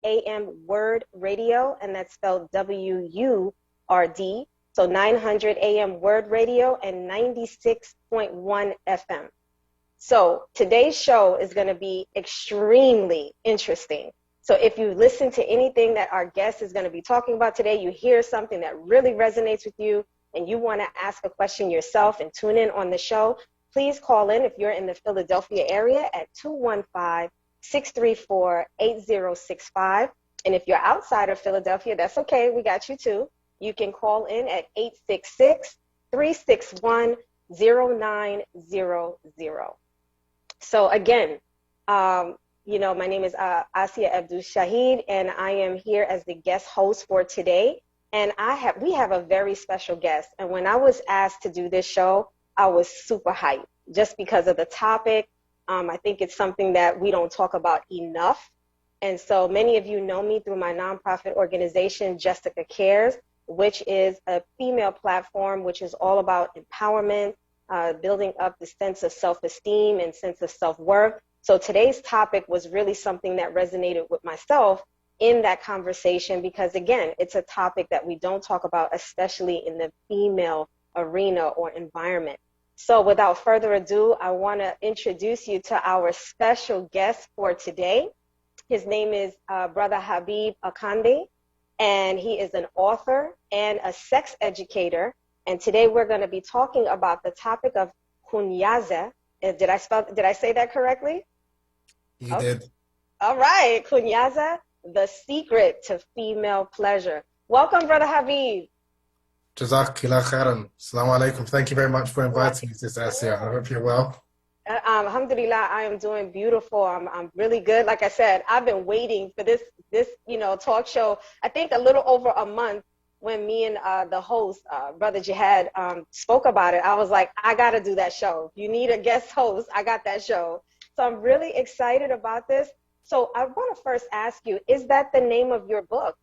AM Word Radio, and that's spelled WURD. So 900 AM Word Radio and 96.1 FM. So today's show is going to be extremely interesting. So if you listen to anything that our guest is going to be talking about today, you hear something that really resonates with you, and you want to ask a question yourself and tune in on the show, please call in if you're in the Philadelphia area at 215-634-8065. And if you're outside of Philadelphia, that's okay. We got you too. You can call in at 866-361-0900. So again, my name is Asiya Abdus Shaheed, and I am here as the guest host for today. And we have a very special guest. And when I was asked to do this show, I was super hyped just because of the topic. I think it's something that we don't talk about enough. And so many of you know me through my nonprofit organization, Jessica Cares, which is a female platform, which is all about empowerment, building up the sense of self-esteem and sense of self-worth. So today's topic was really something that resonated with myself in that conversation, because again, it's a topic that we don't talk about, especially in the female arena or environment. So without further ado, I want to introduce you to our special guest for today. His name is Brother Habeeb Akande, and he is an author and a sex educator. And today we're going to be talking about the topic of Kunyaza. Did I say that correctly? You did. All right, Kunyaza, the secret to female pleasure. Welcome, Brother Habeeb. Jazakallah khairan. Assalamu alaikum. Thank you very much for inviting me to this, Asiya. I hope you're well. Alhamdulillah, I am doing beautiful. I'm really good. Like I said, I've been waiting for this talk show, I think a little over a month. When me and the host, Brother Jihad, spoke about it, I was like, I got to do that show. You need a guest host. I got that show. So I'm really excited about this. So I want to first ask you, is that the name of your book,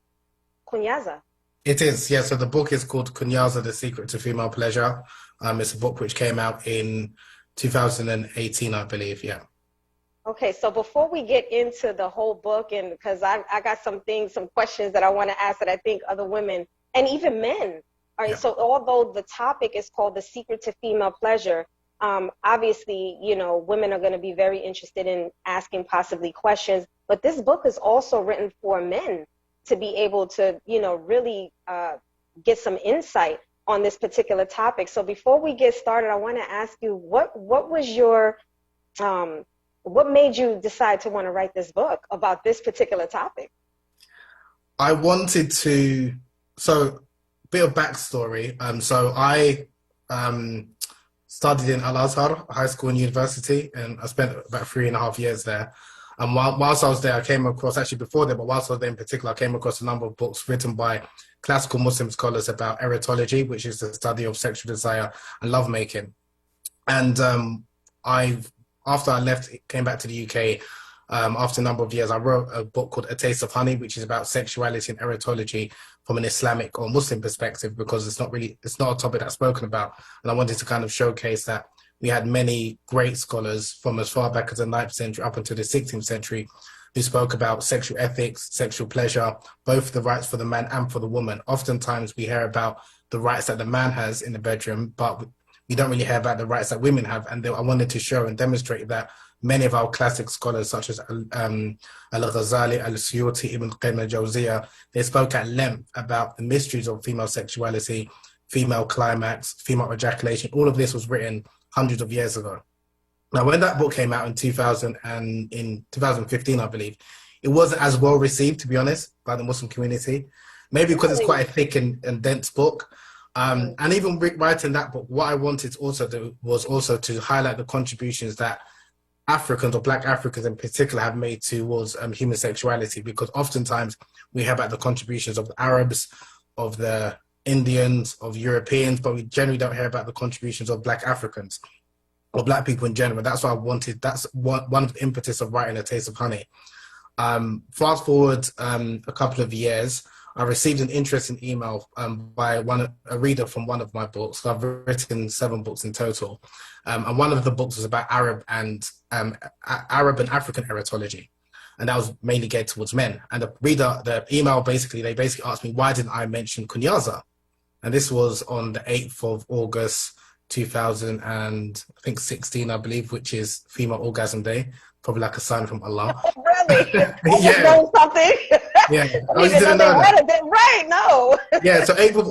Kunyaza? It is, yeah. So the book is called Kunyaza, The Secret to Female Pleasure. It's a book which came out in 2018, I believe, yeah. Okay, so before we get into the whole book, and because I got some questions that I want to ask that I think other women and even men are. Yeah. So although the topic is called The Secret to Female Pleasure, obviously, women are going to be very interested in asking possibly questions, but this book is also written for men to be able to, really get some insight on this particular topic. So before we get started, I want to ask you, what was your, what made you decide to want to write this book about this particular topic? I wanted to, so a bit of backstory. So I studied in Al-Azhar, high school and university, and I spent about 3.5 years there. And whilst I was there, I came across, actually before that, but whilst I was there in particular, I came across a number of books written by classical Muslim scholars about erotology, which is the study of sexual desire and lovemaking. And after I left, came back to the UK, after a number of years, I wrote a book called A Taste of Honey, which is about sexuality and erotology from an Islamic or Muslim perspective, because it's not a topic that's spoken about. And I wanted to kind of showcase that we had many great scholars from as far back as the 9th century up until the 16th century who spoke about sexual ethics, sexual pleasure, both the rights for the man and for the woman. Oftentimes we hear about the rights that the man has in the bedroom, but we don't really hear about the rights that women have. And I wanted to show and demonstrate that many of our classic scholars, such as Al-Ghazali, Al-Suyuti, Ibn Qayyim al-Jawziyah, they spoke at length about the mysteries of female sexuality, female climax, female ejaculation. All of this was written hundreds of years ago. Now, when that book came out in 2015, I believe, it wasn't as well received, to be honest, by the Muslim community. Maybe because it's quite a thick and dense book. And even writing that book, what I wanted to also do was also to highlight the contributions that Africans, or Black Africans in particular, have made towards human sexuality, because oftentimes we hear about the contributions of the Arabs, of the Indians, of Europeans, but we generally don't hear about the contributions of Black Africans or Black people in general. That's what I wanted. That's one of the impetus of writing A Taste of Honey. Fast forward a couple of years, I received an interesting email by a reader from one of my books. So I've written 7 books in total. And one of the books was about Arab and African erotology. and that was mainly geared towards men. And the email they basically asked me, why didn't I mention Kunyaza? And this was on the 8th of August, 2016, I believe, which is Female Orgasm Day. Probably like a sign from Allah. Really? I just Yeah. know something. Yeah. Oh, you didn't know that? Right, no. Yeah, so 8th of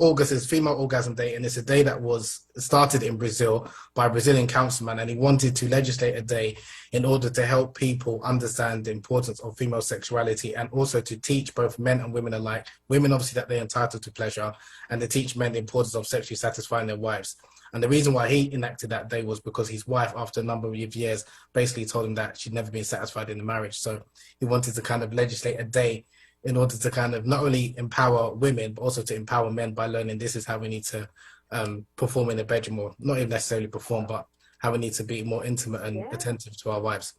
August is Female Orgasm Day, and it's a day that was started in Brazil by a Brazilian councilman, and he wanted to legislate a day in order to help people understand the importance of female sexuality, and also to teach both men and women alike, women obviously that they're entitled to pleasure, and to teach men the importance of sexually satisfying their wives. And the reason why he enacted that day was because his wife, after a number of years, basically told him that she'd never been satisfied in the marriage. So he wanted to kind of legislate a day in order to kind of not only empower women, but also to empower men by learning this is how we need to perform in the bedroom, or not even necessarily perform, but how we need to be more intimate and attentive to our wives.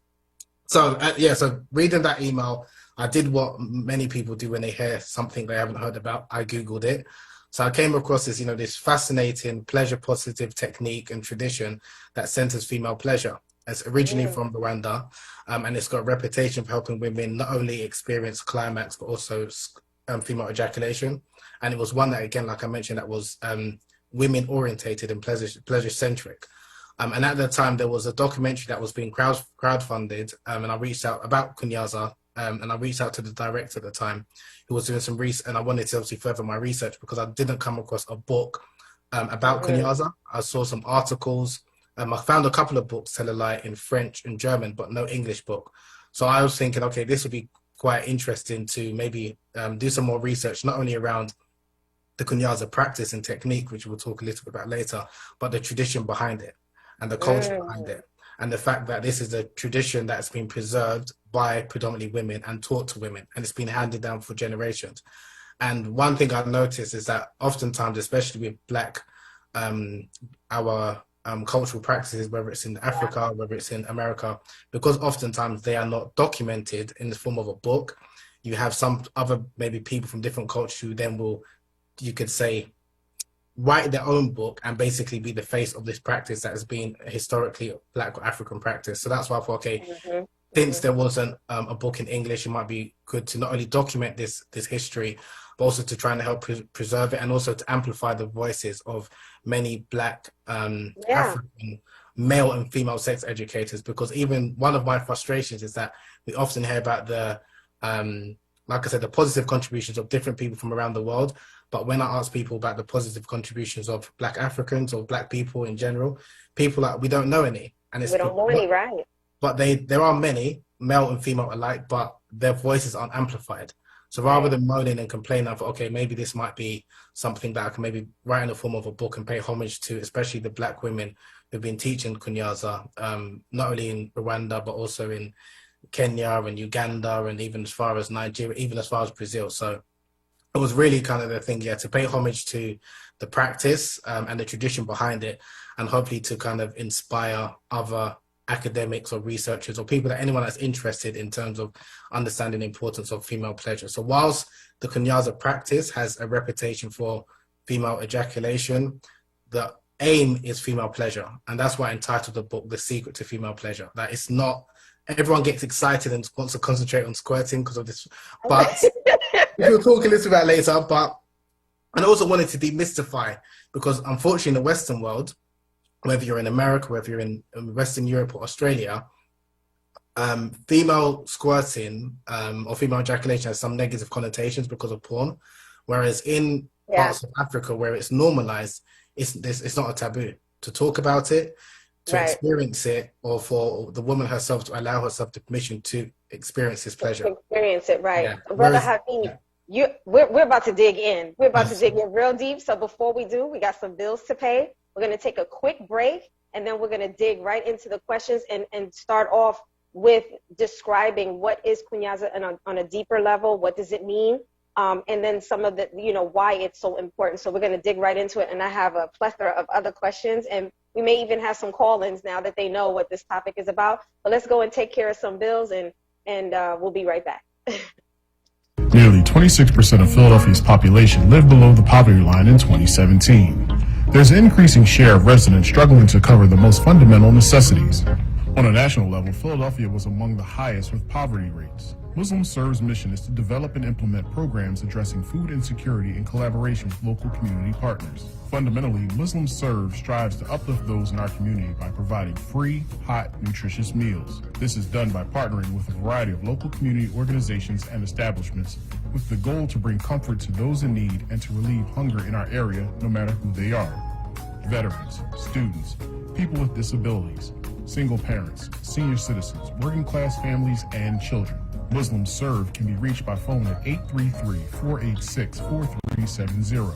So, so reading that email, I did what many people do when they hear something they haven't heard about. I Googled it. So I came across this, this fascinating pleasure positive technique and tradition that centers female pleasure. It's originally from Rwanda, and it's got a reputation for helping women not only experience climax, but also female ejaculation. And it was one that, again, like I mentioned, that was women orientated and pleasure centric. And at the time, there was a documentary that was being crowdfunded, and I reached out about Kunyaza, and I reached out to the director at the time, who was doing some research, and I wanted to obviously further my research because I didn't come across a book about Kunyaza. I saw some articles. I found a couple of books, Tell a Lie, in French and German, but no English book. So I was thinking, okay, this would be quite interesting to maybe do some more research, not only around the Kunyaza practice and technique, which we'll talk a little bit about later, but the tradition behind it and the culture behind it. And the fact that this is a tradition that's been preserved by predominantly women and taught to women, and it's been handed down for generations. And one thing I've noticed is that oftentimes, especially with Black, our cultural practices, whether it's in Africa, whether it's in America, because oftentimes they are not documented in the form of a book, you have some other maybe people from different cultures who then will, you could say, write their own book and basically be the face of this practice that has been historically Black or African practice. So that's why I thought, okay, since there wasn't a book in English, it might be good to not only document this history, but also to try and help preserve it, and also to amplify the voices of many Black African male and female sex educators. Because even one of my frustrations is that we often hear about the, like I said, the positive contributions of different people from around the world. But when I ask people about the positive contributions of Black Africans or Black people in general, people like, we don't know any. And it's, we don't know any, right? But there are many, male and female alike, but their voices aren't amplified. So rather than moaning and complaining, I thought, okay, maybe this might be something that I can maybe write in the form of a book and pay homage to, especially the Black women who've been teaching Kunyaza, not only in Rwanda, but also in Kenya and Uganda, and even as far as Nigeria, even as far as Brazil. So it was really kind of the thing, to pay homage to the practice and the tradition behind it, and hopefully to kind of inspire other academics or researchers or people, anyone that's interested in terms of understanding the importance of female pleasure. So whilst the Kunyaza practice has a reputation for female ejaculation, the aim is female pleasure. And that's why I entitled the book The Secret to Female Pleasure. That it's not, everyone gets excited and wants to concentrate on squirting because of this, but we'll talk a little bit later. But I also wanted to demystify, because unfortunately in the Western world, whether you're in America, whether you're in Western Europe or Australia, female squirting or female ejaculation has some negative connotations because of porn. Whereas in parts of Africa where it's normalized, it's not a taboo to talk about it, to experience it, or for the woman herself to allow herself the permission to experience this pleasure. Experience it, right. Yeah. Brother Habeeb, we're about to dig in. We're about to dig in real deep. So before we do, we got some bills to pay. We're going to take a quick break, and then we're going to dig right into the questions and start off with describing what is Kunyaza on a deeper level. What does it mean? And then some of the, why it's so important. So we're going to dig right into it. And I have a plethora of other questions, and we may even have some call-ins now that they know what this topic is about. But let's go and take care of some bills, and we'll be right back. Nearly 26% of Philadelphia's population lived below the poverty line in 2017. There's an increasing share of residents struggling to cover the most fundamental necessities. On a national level, Philadelphia was among the highest with poverty rates. Muslim Serve's mission is to develop and implement programs addressing food insecurity in collaboration with local community partners. Fundamentally, Muslim Serve strives to uplift those in our community by providing free, hot, nutritious meals. This is done by partnering with a variety of local community organizations and establishments with the goal to bring comfort to those in need and to relieve hunger in our area, no matter who they are. Veterans, students, people with disabilities, single parents, senior citizens, working class families, and children. Muslim Serve can be reached by phone at 833-486-4370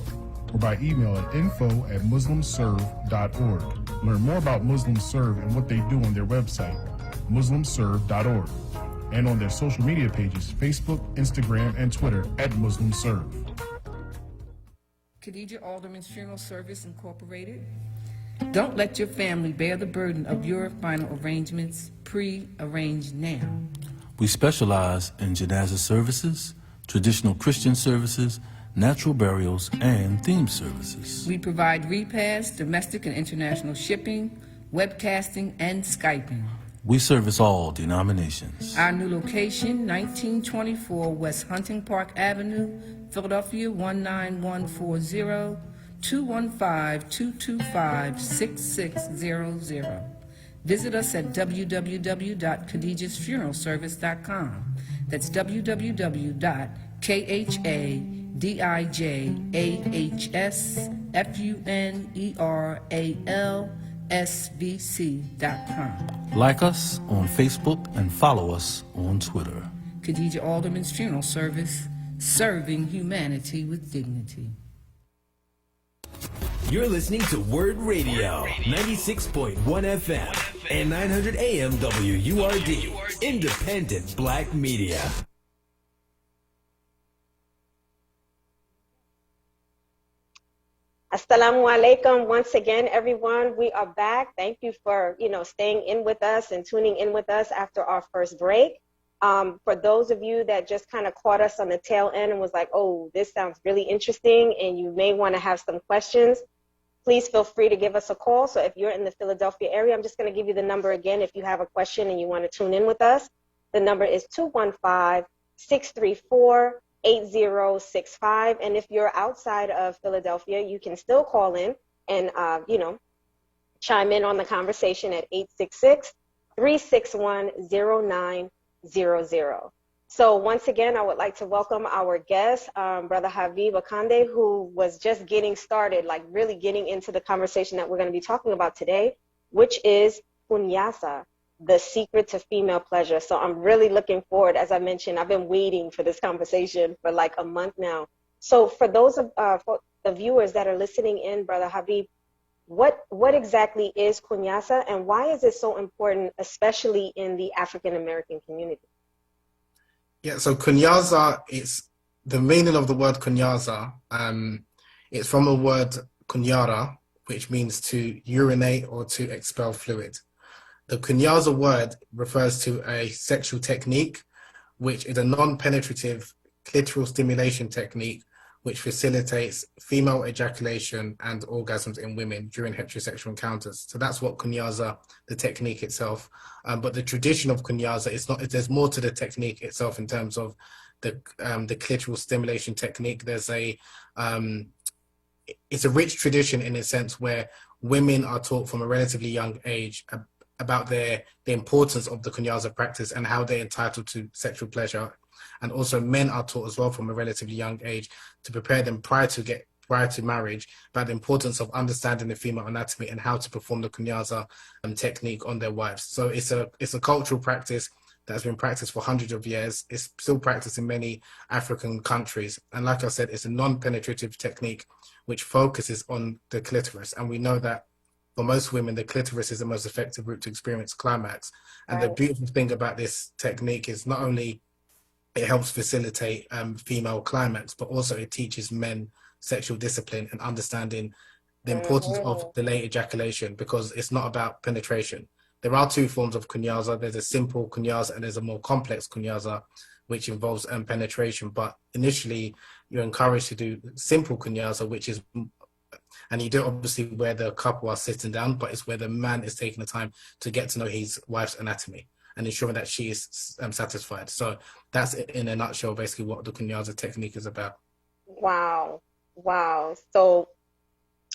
or by email at info@muslimserve.org. Learn more about Muslim Serve and what they do on their website, muslimserve.org, and on their social media pages, Facebook, Instagram, and Twitter at Muslim Serve. Khadija Alderman's Funeral Service Incorporated. Don't let your family bear the burden of your final arrangements. Pre-arranged now. We specialize in janaza services, traditional Christian services, natural burials, and theme services. We provide repairs, domestic and international shipping, webcasting, and Skyping. We service all denominations. Our new location, 1924 West Hunting Park Avenue, Philadelphia 19140, 215-225-6600. Visit us at www.khadijasfuneralservice.com. That's www.khadijasfuneralsvc.com. Like us on Facebook and follow us on Twitter. Khadija Alderman's Funeral Service, serving humanity with dignity. You're listening to Word Radio, 96.1 FM and 900 AM WURD, independent black media. Assalamu alaikum once again, everyone. We are back. Thank you for, staying in with us and tuning in with us after our first break. For those of you that just kind of caught us on the tail end and was like, oh, this sounds really interesting, and you may want to have some questions, please feel free to give us a call. So if you're in the Philadelphia area, I'm just going to give you the number again if you have a question and you want to tune in with us. The number is 215-634-8065. And if you're outside of Philadelphia, you can still call in and, chime in on the conversation at 866-361-0900. So once again, I would like to welcome our guest, Brother Habeeb Akande, who was just getting started, like really getting into the conversation that we're going to be talking about today, which is Kunyaza, the secret to female pleasure. So I'm really looking forward. As I mentioned, I've been waiting for this conversation for like a month now. So for those of for the viewers that are listening in, Brother Habeeb, what exactly is Kunyaza, and why is it so important, especially in the African American community? Yeah, so Kunyaza, it's the meaning of the word Kunyaza. It's from the word kunyara, which means to urinate or to expel fluid. The Kunyaza word refers to a sexual technique, which is a non-penetrative clitoral stimulation technique, which facilitates female ejaculation and orgasms in women during heterosexual encounters. So that's what Kunyaza, the technique itself. But the tradition of Kunyaza, there's more to the technique itself in terms of the clitoral stimulation technique. It's a rich tradition in a sense where women are taught from a relatively young age about the importance of the Kunyaza practice and how they're entitled to sexual pleasure. And also men are taught as well from a relatively young age to prepare them prior to marriage about the importance of understanding the female anatomy and how to perform the Kunyaza technique on their wives. So it's a cultural practice that has been practiced for hundreds of years. It's still practiced in many African countries. And like I said, it's a non-penetrative technique which focuses on the clitoris. And we know that for most women, the clitoris is the most effective route to experience climax. And the beautiful thing about this technique is not only it helps facilitate female climax, but also it teaches men sexual discipline and understanding the importance of delayed ejaculation, because it's not about penetration. There are two forms of Kunyaza. There's a simple Kunyaza and there's a more complex Kunyaza, which involves penetration. But initially, you're encouraged to do simple Kunyaza, which is And you do it obviously where the couple are sitting down, but it's where the man is taking the time to get to know his wife's anatomy and ensuring that she is satisfied. So that's in a nutshell basically what the Kunyaza technique is about. Wow. Wow. So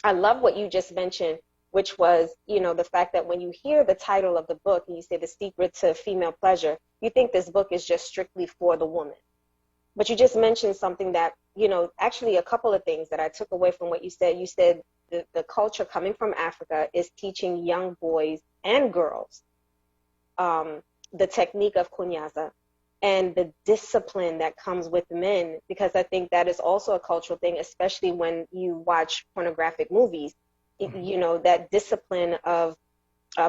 I love what you just mentioned, which was, you know, the fact that when you hear the title of the book and you say The Secret to Female Pleasure, you think this book is just strictly for the woman. But you just mentioned something that, you know, actually a couple of things that I took away from what you said. You said the culture coming from Africa is teaching young boys and girls the technique of Kunyaza and the discipline that comes with men, because I think that is also a cultural thing, especially when you watch pornographic movies. You know, that discipline of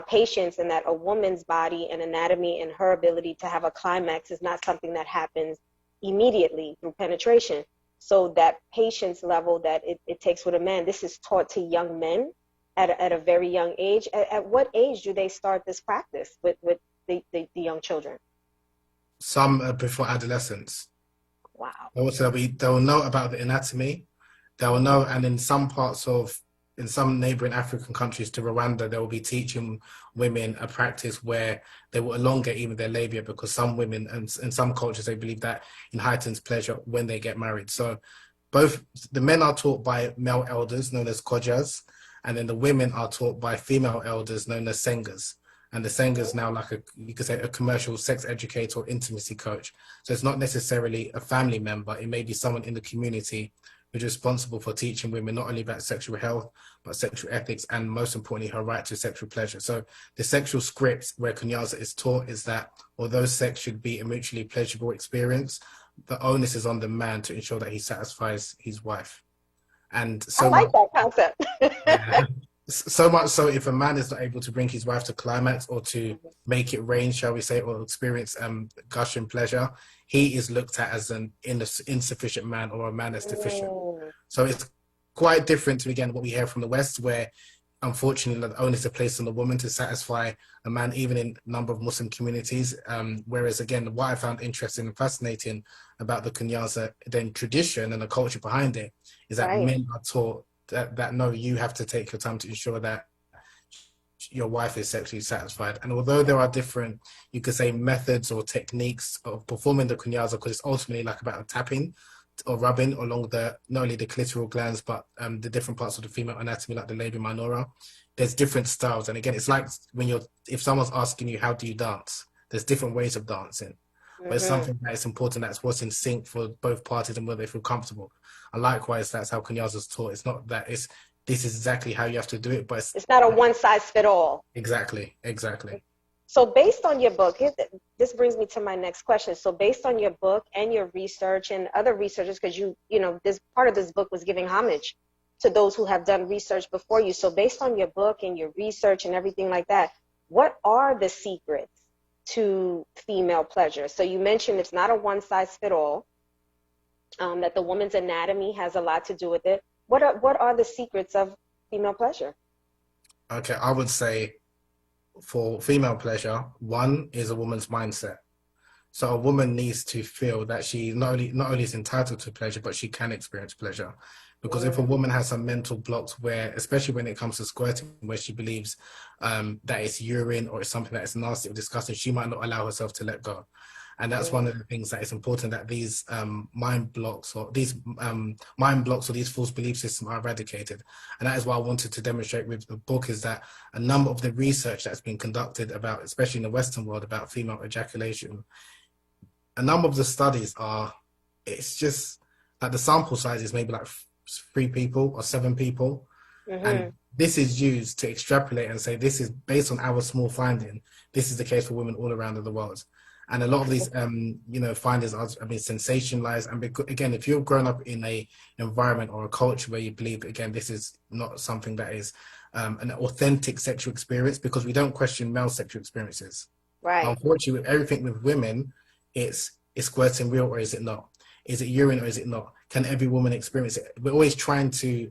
patience, and that a woman's body and anatomy and her ability to have a climax is not something that happens immediately through penetration. So that patience level that it takes with a man, this is taught to young men at a very young age. At what age do they start this practice with the young children? Some before adolescence. Wow. Also, they'll know about the anatomy. They'll know, and in some neighboring African countries to Rwanda, they will be teaching women a practice where they will elongate even their labia, because some women and in some cultures, they believe that it heightens pleasure when they get married. So both the men are taught by male elders known as kojas, and then the women are taught by female elders known as sengas. And the senga is now like you could say a commercial sex educator or intimacy coach. So it's not necessarily a family member. It may be someone in the community who's responsible for teaching women not only about sexual health, but sexual ethics, and most importantly, her right to sexual pleasure. So the sexual script where Kunyaza is taught is that although sex should be a mutually pleasurable experience, the onus is on the man to ensure that he satisfies his wife. And so I like that concept. yeah, so much so, if a man is not able to bring his wife to climax or to make it rain, shall we say, or experience gushing pleasure, he is looked at as an insufficient man, or a man that's deficient. So it's quite different to, again, what we hear from the West, where unfortunately the onus is placed on the woman to satisfy a man, even in a number of Muslim communities. Whereas, again, what I found interesting and fascinating about the Kunyaza then tradition and the culture behind it is that men are taught that no, you have to take your time to ensure that your wife is sexually satisfied. And although there are different, you could say, methods or techniques of performing the Kunyaza, because it's ultimately like about tapping or rubbing along not only the clitoral glands, but the different parts of the female anatomy, like the labia minora. There's different styles. And again, it's like if someone's asking you, how do you dance? There's different ways of dancing. But it's something that is important, that's what's in sync for both parties and where they feel comfortable. And likewise, that's how Kunyaza is taught. It's not that this is exactly how you have to do it, but it's not a one-size-fits-all. Exactly. So based on your book, this brings me to my next question. So based on your book and your research and other researchers, because you know, this part of this book was giving homage to those who have done research before you. So based on your book and your research and everything like that, what are the secrets to female pleasure? So you mentioned it's not a one-size-fits-all, that the woman's anatomy has a lot to do with it. What are the secrets of female pleasure? Okay, I would say for female pleasure, one is a woman's mindset. So a woman needs to feel that she not only is entitled to pleasure, but she can experience pleasure. Because if a woman has some mental blocks where, especially when it comes to squirting, where she believes that it's urine or it's something that is nasty or disgusting, she might not allow herself to let go. And that's one of the things that is important, that these mind blocks or these false belief systems are eradicated. And that is what I wanted to demonstrate with the book, is that a number of the research that's been conducted about, especially in the Western world, about female ejaculation, a number of the studies it's just like the sample size is maybe like 3 people or 7 people. And this is used to extrapolate and say, this is based on our small finding. This is the case for women all around the world. And a lot of these, findings are, sensationalized. And again, if you've grown up in a environment or a culture where you believe, again, this is not something that is an authentic sexual experience, because we don't question male sexual experiences. Right. Unfortunately, with everything with women, is squirting real or is it not? Is it urine or is it not? Can every woman experience it? We're always trying to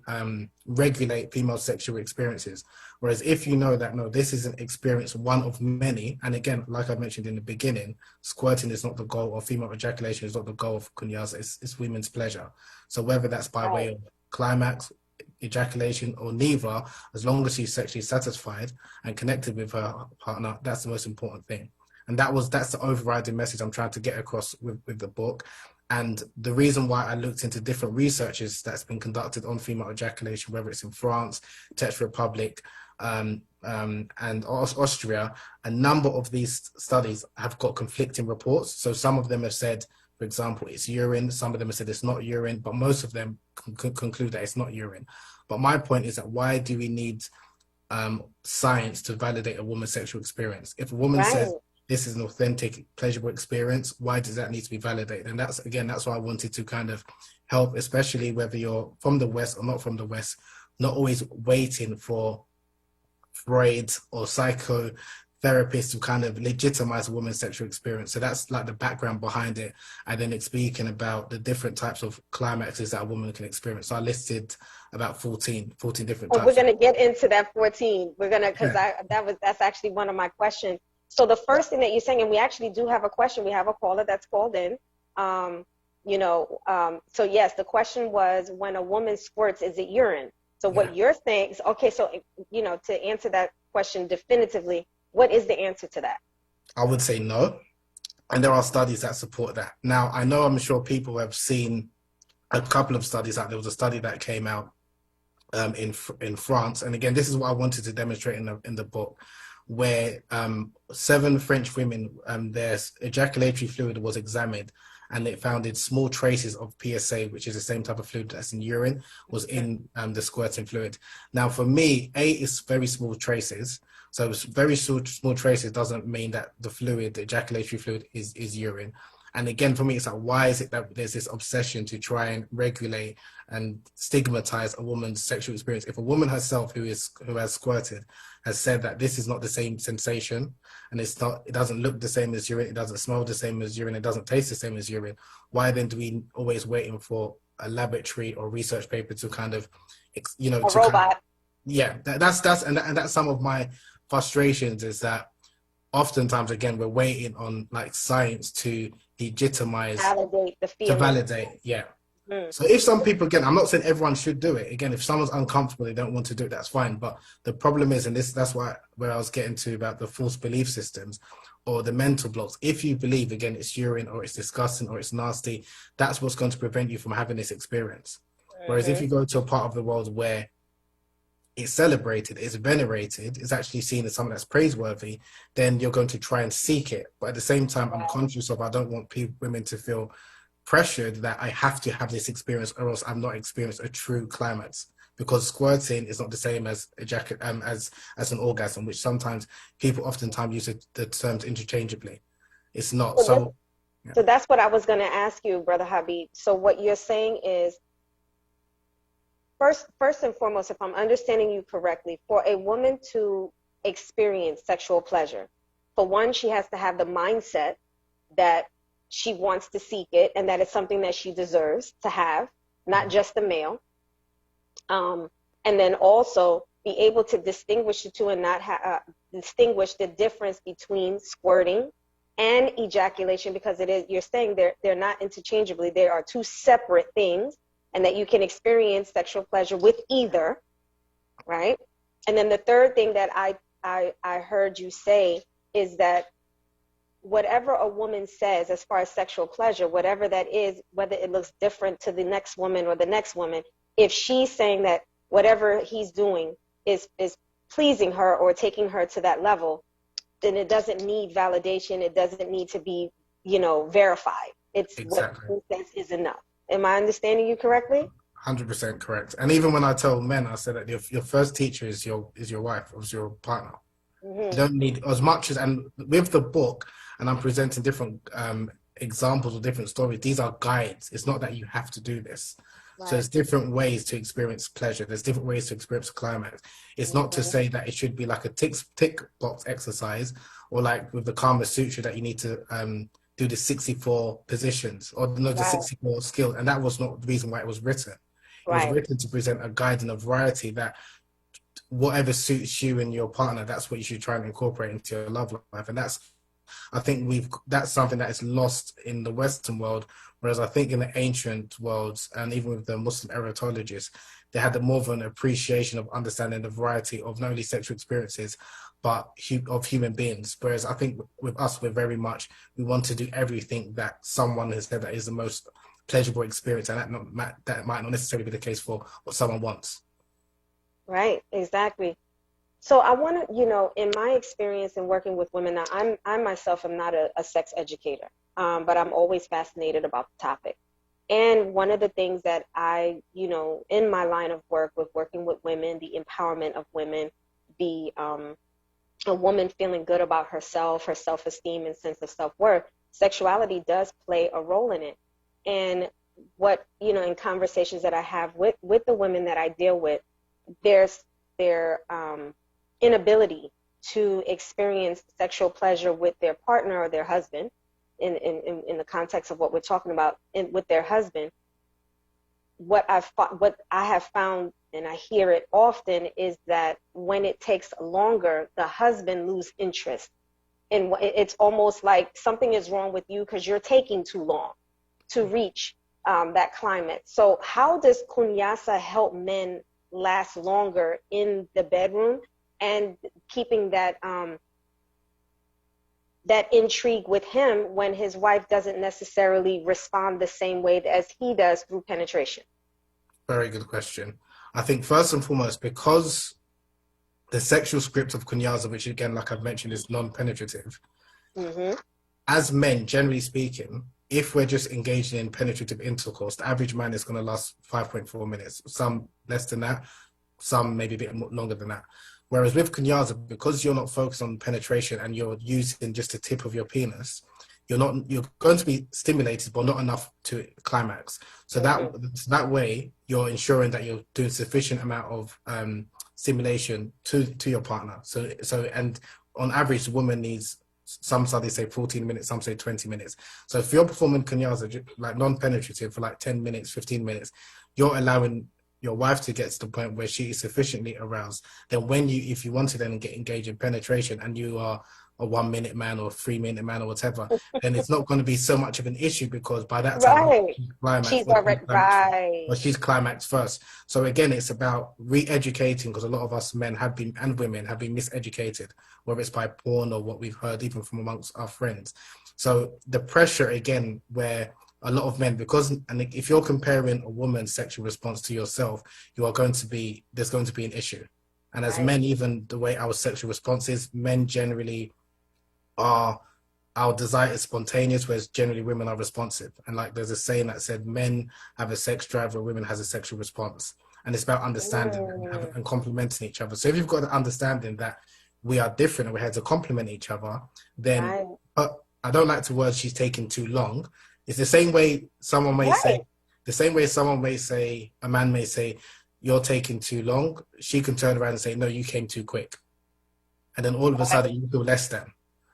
regulate female sexual experiences. Whereas if you know that, no, this is an experience, one of many. And again, like I mentioned in the beginning, squirting is not the goal, or female ejaculation is not the goal of Kunyaza. It's women's pleasure. So whether that's by way of climax, ejaculation or neither, as long as she's sexually satisfied and connected with her partner, that's the most important thing. And that's the overriding message I'm trying to get across with the book. And the reason why I looked into different researches that's been conducted on female ejaculation, whether it's in France, Czech Republic, and Austria, a number of these studies have got conflicting reports. So some of them have said, for example, it's urine. Some of them have said it's not urine, but most of them conclude that it's not urine. But my point is that why do we need science to validate a woman's sexual experience? If a woman says this is an authentic, pleasurable experience, why does that need to be validated? And that's why I wanted to kind of help, especially whether you're from the West or not from the West, not always waiting for Freud or psychotherapists to kind of legitimize a woman's sexual experience. So that's like the background behind it. And then it's speaking about the different types of climaxes that a woman can experience. So I listed about 14 different types. We're going to get into that 14. We're going to, because that's actually one of my questions. So the first thing that you're saying, and we actually do have a question. We have a caller that's called in. So yes, the question was, when a woman squirts, is it urine? So what you're saying is, okay, so, to answer that question definitively, what is the answer to that? I would say no. And there are studies that support that. Now, I'm sure people have seen a couple of studies out. There was a study that came out in France. And again, this is what I wanted to demonstrate in the book, where 7 French women, their ejaculatory fluid was examined, and it found small traces of PSA, which is the same type of fluid that's in urine, was in the squirting fluid. Now, for me, is very small traces. So very small traces doesn't mean that the ejaculatory fluid is urine. And again, for me, it's like, why is it that there's this obsession to try and regulate and stigmatize a woman's sexual experience? If a woman herself who has squirted has said that this is not the same sensation, and it doesn't look the same as urine, it doesn't smell the same as urine, it doesn't taste the same as urine, why then do we always waiting for a laboratory or research paper to kind of, a robot? That's some of my frustrations, is that oftentimes, again, we're waiting on like science to legitimize, validate the feeling. To validate, So if some people, again, I'm not saying everyone should do it. Again, if someone's uncomfortable, they don't want to do it, that's fine. But the problem is, and that's where I was getting to about the false belief systems or the mental blocks. If you believe, again, it's urine or it's disgusting or it's nasty, that's what's going to prevent you from having this experience. Whereas if you go to a part of the world where it's celebrated, it's venerated, it's actually seen as something that's praiseworthy, then you're going to try and seek it. But at the same time, I'm conscious of, I don't want women to feel pressured that I have to have this experience or else I've not experienced a true climax. Because squirting is not the same as as an orgasm, which sometimes people oftentimes use the terms interchangeably. It's not. So that's what I was going to ask you, Brother Habeeb. So what you're saying is, First and foremost, if I'm understanding you correctly, for a woman to experience sexual pleasure, for one, she has to have the mindset that she wants to seek it and that it's something that she deserves to have, not just the male. And then also be able to distinguish the two and not distinguish the difference between squirting and ejaculation, because you're saying they're not interchangeably. They are two separate things, and that you can experience sexual pleasure with either, right? And then the third thing that I heard you say is that whatever a woman says as far as sexual pleasure, whatever that is, whether it looks different to the next woman or the next woman, if she's saying that whatever he's doing is pleasing her or taking her to that level, then it doesn't need validation. It doesn't need to be, verified. It's exactly what he says is enough. Am I understanding you correctly? 100% correct. And even when I tell men, I said that your first teacher is your wife, or is your partner. You don't need as much as, and with the book, and I'm presenting different examples of different stories. These are guides. It's not that you have to do this. Right. So there's different ways to experience pleasure. There's different ways to experience climax. It's not to say that it should be like a tick box exercise, or like with the Kama Sutra that you need to do the 64 positions or the 64 skills. And that was not the reason why it was written. It was written to present a guide and a variety that whatever suits you and your partner, that's what you should try and incorporate into your love life. And I think that's something that is lost in the Western world, Whereas I think in the ancient worlds, and even with the Muslim erotologists, they had more of an appreciation of understanding the variety of not only sexual experiences, but of human beings. Whereas I think with us, we're very much, we want to do everything that someone has said that is the most pleasurable experience, and that might not necessarily be the case for what someone wants. Right, exactly. So I want to, in my experience in working with women, now I myself am not a sex educator, but I'm always fascinated about the topic. And one of the things that I, in my line of work with working with women, the empowerment of women, the a woman feeling good about herself, her self-esteem and sense of self-worth, sexuality does play a role in it. And what, in conversations that I have with the women that I deal with, there's their inability to experience sexual pleasure with their partner or their husband, in the context of what we're talking about, with their husband. What I have found, and I hear it often, is that when it takes longer, the husband loses interest. And it's almost like something is wrong with you because you're taking too long to reach that climate. So how does Kunyaza help men last longer in the bedroom and keeping that that intrigue with him when his wife doesn't necessarily respond the same way as he does through penetration? Very good question. I think first and foremost, because the sexual script of Kunyaza, which again, like I've mentioned, is non-penetrative, as men, generally speaking, if we're just engaging in penetrative intercourse, the average man is going to last 5.4 minutes, some less than that, some maybe a bit longer than that. Whereas with Kunyaza, because you're not focused on penetration and you're using just the tip of your penis, you're going to be stimulated, but not enough to climax. So that way, you're ensuring that you're doing sufficient amount of stimulation to your partner. So and on average, the woman needs, some studies say 14 minutes, some say 20 minutes. So if you're performing Kunyaza, like non-penetrative for like 10 minutes, 15 minutes, you're allowing your wife to get to the point where she is sufficiently aroused. Then if you want to then engage in penetration and you are a 1 minute man or a 3 minute man or whatever, then it's not going to be so much of an issue because by that time she's climaxed first. So again, it's about re-educating, because a lot of us men have been, and women have been, miseducated, whether it's by porn or what we've heard even from amongst our friends. So the pressure again, where a lot of men, and if you're comparing a woman's sexual response to yourself, there's going to be an issue. And as men, even the way our sexual response is, men generally our desire is spontaneous, whereas generally women are responsive. And like there's a saying that said, men have a sex drive, where women has a sexual response. And it's about understanding and complementing each other. So if you've got the understanding that we are different and we're here to complement each other, then but I don't like the word "she's taking too long." It's the same way someone may say, a man may say, "You're taking too long." She can turn around and say, "No, you came too quick." And then all of a sudden you feel less than.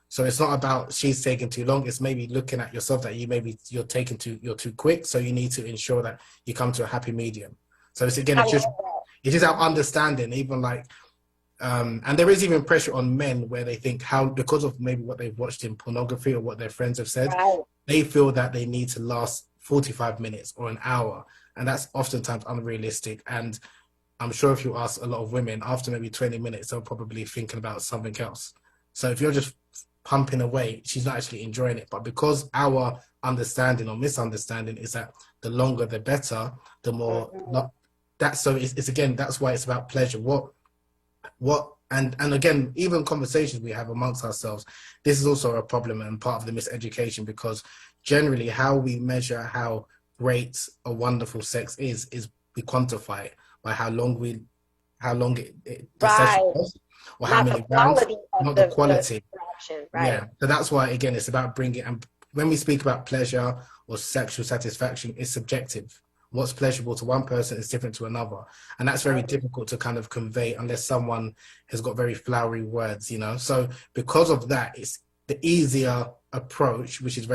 So it's not about she's taking too long. It's maybe looking at yourself that you're too quick. So you need to ensure that you come to a happy medium. So it's just our understanding, even like, and there is even pressure on men where they think because of maybe what they've watched in pornography or what their friends have said, they feel that they need to last 45 minutes or an hour. And that's oftentimes unrealistic. And I'm sure if you ask a lot of women, after maybe 20 minutes, they're probably thinking about something else. So if you're just pumping away, she's not actually enjoying it. But because our understanding or misunderstanding is that the longer the better, the more that's again, that's why it's about pleasure. And again, even conversations we have amongst ourselves, this is also a problem and part of the miseducation, because generally how we measure how great a wonderful sex is we quantify it by how long the session was, or how many rounds, not the quality. Yeah. So that's why, again, it's about bringing, and when we speak about pleasure or sexual satisfaction, it's subjective. What's pleasurable to one person is different to another. And that's very difficult to kind of convey unless someone has got very flowery words, So because of that, it's the easier approach, which is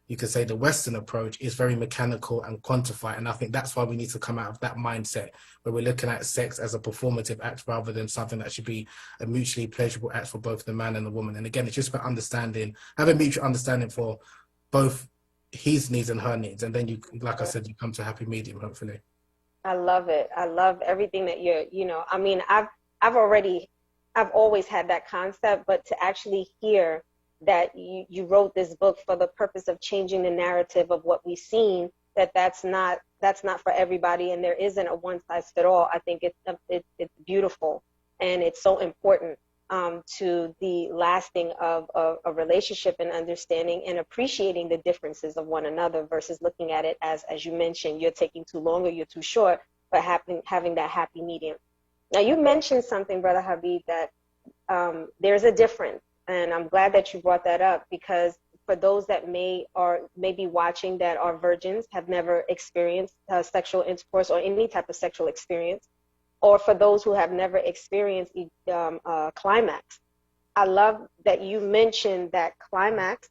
you could say the Western approach, is very mechanical and quantified. And I think that's why we need to come out of that mindset where we're looking at sex as a performative act rather than something that should be a mutually pleasurable act for both the man and the woman. And again, it's just about having mutual understanding for both his needs and her needs, and then you, like I said, you come to a happy medium, hopefully. I love it. I love everything that I mean, I've always had that concept, but to actually hear that you wrote this book for the purpose of changing the narrative of what we've seen, that's not for everybody, and there isn't a one size fit all. I think it's beautiful, and it's so important to the lasting of a relationship and understanding and appreciating the differences of one another versus looking at it as you mentioned, you're taking too long or you're too short, but having that happy medium. Now, you mentioned something, Brother Habeeb, that there's a difference, and I'm glad that you brought that up, because for those that may be watching that are virgins, have never experienced sexual intercourse or any type of sexual experience, or for those who have never experienced climax, I love that you mentioned that climax